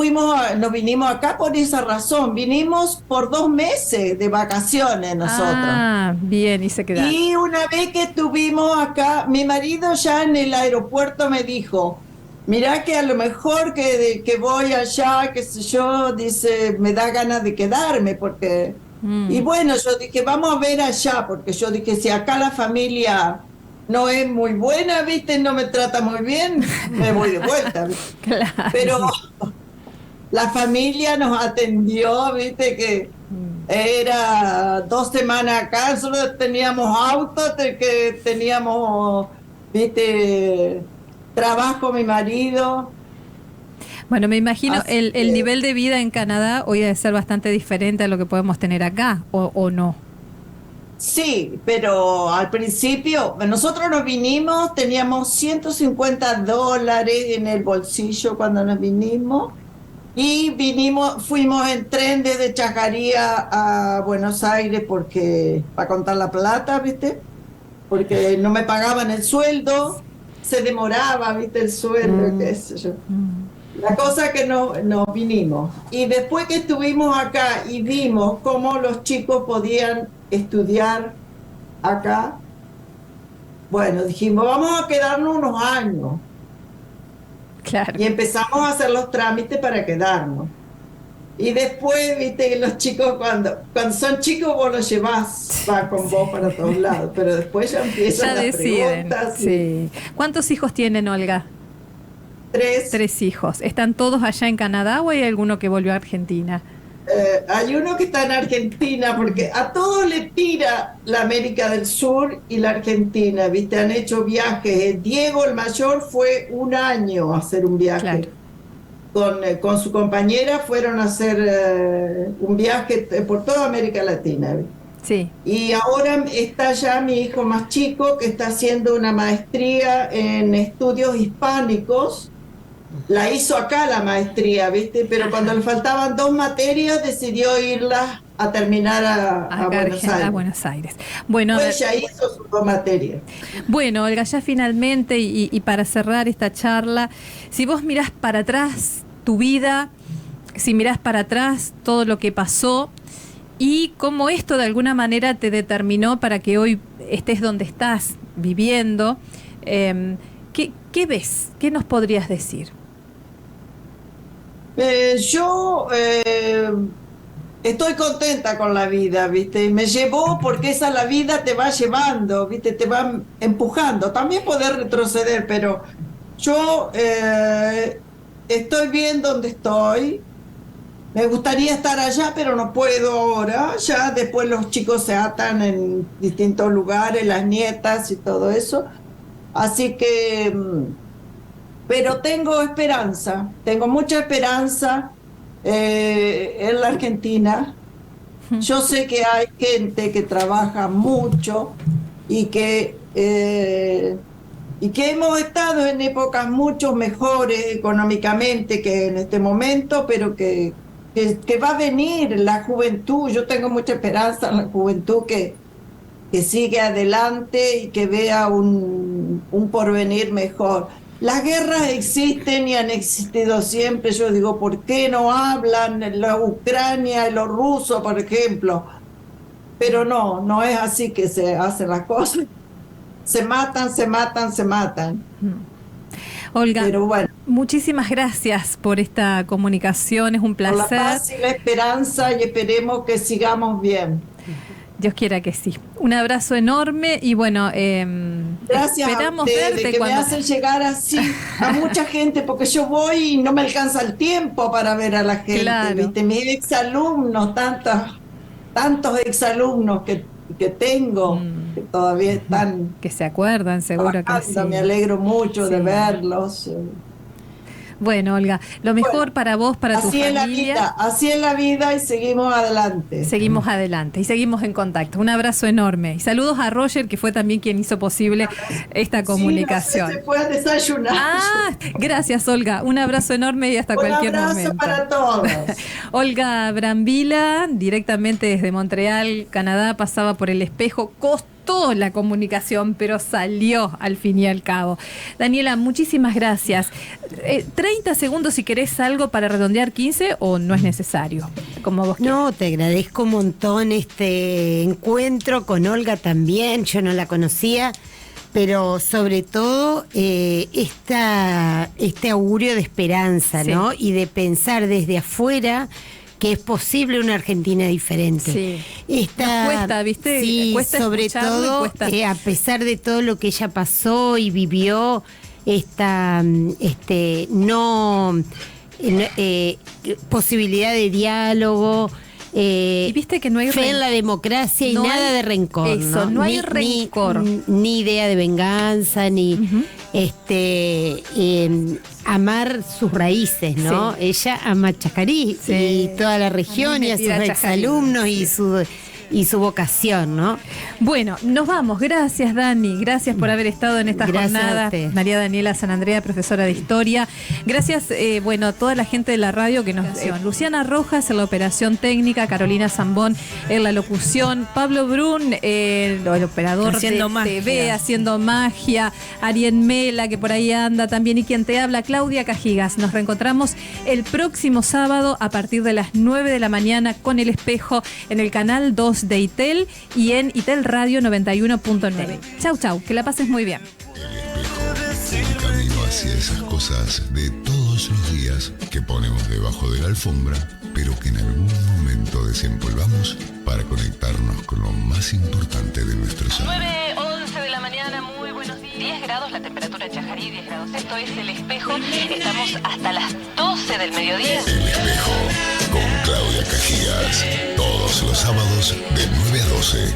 vinimos acá por esa razón. Vinimos por 2 meses de vacaciones nosotros. Ah, bien, y se quedaron. Y una vez que estuvimos acá, mi marido ya en el aeropuerto me dijo, mirá que a lo mejor que voy allá, qué sé yo, dice, me da ganas de quedarme, porque... Y bueno, yo dije, vamos a ver allá, porque yo dije, si acá la familia no es muy buena, ¿viste? No me trata muy bien, me voy de vuelta, ¿viste? Claro. Pero la familia nos atendió, ¿viste? Que era 2 semanas acá, nosotros teníamos auto, que teníamos, ¿viste? Trabajo, mi marido. Bueno, me imagino Así el que- nivel de vida en Canadá hoy debe ser bastante diferente a lo que podemos tener acá, o no. Sí, pero al principio, nosotros nos vinimos, teníamos $150 en el bolsillo cuando nos vinimos, y fuimos en tren desde Chajaría a Buenos Aires para contar la plata, ¿viste? Porque no me pagaban el sueldo, se demoraba, ¿viste? El sueldo, qué sé yo. La cosa que nos vinimos. Y después que estuvimos acá y vimos cómo los chicos podían estudiar acá, bueno, dijimos, vamos a quedarnos unos años. Claro. Y empezamos a hacer los trámites para quedarnos. Y después, viste, que los chicos, cuando son chicos, vos los llevás, van con vos para todos lados. Pero después ya empiezan Ya las deciden. preguntas. Sí. ¿Cuántos hijos tienen, Olga? 3. 3 hijos. ¿Están todos allá en Canadá o hay alguno que volvió a Argentina? Hay uno que está en Argentina, porque a todos le tira la América del Sur y la Argentina, ¿viste? Han hecho viajes. Diego, el mayor, fue 1 año a hacer un viaje. Claro. Con su compañera fueron a hacer un viaje por toda América Latina, ¿viste? Sí. Y ahora está ya mi hijo más chico, que está haciendo una maestría en estudios hispánicos. La hizo acá la maestría, ¿viste? Pero cuando le faltaban 2 materias, decidió irlas a terminar a Buenos Aires. A Buenos Aires. Bueno, pues ella hizo sus 2 materias. Bueno, Olga, ya finalmente, y para cerrar esta charla, si vos mirás para atrás tu vida, si mirás para atrás todo lo que pasó, y cómo esto de alguna manera te determinó para que hoy estés donde estás viviendo, ¿qué ves? ¿Qué nos podrías decir? Yo estoy contenta con la vida, ¿viste? Me llevó porque esa la vida te va llevando, ¿viste? Te va empujando. También poder retroceder, pero yo estoy bien donde estoy. Me gustaría estar allá, pero no puedo ahora. Ya después los chicos se atan en distintos lugares, las nietas y todo eso. Así que... pero tengo esperanza, tengo mucha esperanza en la Argentina. Yo sé que hay gente que trabaja mucho y que hemos estado en épocas mucho mejores económicamente que en este momento, pero que va a venir la juventud. Yo tengo mucha esperanza en la juventud que sigue adelante y que vea un porvenir mejor. Las guerras existen y han existido siempre. Yo digo, ¿por qué no hablan la Ucrania y los rusos, por ejemplo? Pero no es así que se hacen las cosas. Se matan, se matan, se matan. Olga, pero bueno, muchísimas gracias por esta comunicación, es un placer. Por la paz y la esperanza, y esperemos que sigamos bien. Dios quiera que sí. Un abrazo enorme y bueno, gracias esperamos a ustedes, verte que cuando... me hacen llegar así a mucha gente, porque yo voy y no me alcanza el tiempo para ver a la gente. Claro. ¿Viste? Mis exalumnos, tantos exalumnos que tengo, que todavía están... Que se acuerdan, seguro que sí. Me alegro mucho de verlos. Bueno, Olga, lo mejor para vos, para tu familia. Así es la vida y seguimos adelante. Seguimos adelante y seguimos en contacto. Un abrazo enorme. Y saludos a Roger, que fue también quien hizo posible esta comunicación. Sí, no sé, se fue a desayunar. Gracias, Olga. Un abrazo enorme y hasta cualquier momento. Un abrazo para todos. Olga Brambila, directamente desde Montreal, Canadá, pasaba por El Espejo. Costó la comunicación, pero salió al fin y al cabo. Daniela, muchísimas gracias. 30 segundos si querés algo para redondear 15 o no es necesario, como vos quieras. No, te agradezco un montón este encuentro con Olga también, yo no la conocía, pero sobre todo este augurio de esperanza, sí, ¿no? Y de pensar desde afuera que es posible una Argentina diferente. Sí. Nos cuesta, ¿viste? Sí, cuesta sobre todo, a pesar de todo lo que ella pasó y vivió, posibilidad de diálogo, y viste que no hay fe en la democracia y nada de rencor. Eso, no hay rencor. Ni idea de venganza, ni amar sus raíces, ¿no? Sí. Ella ama Chajarí, sí, y toda la región y a sus exalumnos y su vocación, ¿no? Bueno, nos vamos. Gracias, Dani. Gracias por haber estado en esta jornada. María Daniela Sanandrea, profesora de Historia. Gracias, a toda la gente de la radio que nos... Luciana Rojas en la operación técnica, Carolina Zambón en la locución, Pablo Brun, el operador haciendo de magia. TV, haciendo magia, Arien Mela, que por ahí anda también, y quien te habla, Claudia Cajigas. Nos reencontramos el próximo sábado a partir de las 9 de la mañana con El Espejo en el canal 2 de ITEL y en ITEL Radio 91.9. Chau, chau, que la pases muy bien. El Espejo, un camino hacia esas cosas de todos los días que ponemos debajo de la alfombra, pero que en algún momento desempolvamos para conectarnos con lo más importante de nuestro ser. 9:11 de la mañana, muy buenos días. 10 grados la temperatura en Chajarí, 10 grados. Esto es El Espejo. Estamos hasta las 12 del mediodía. El Espejo, con Claudia Cajigas. Todos los sábados de 9 a 12.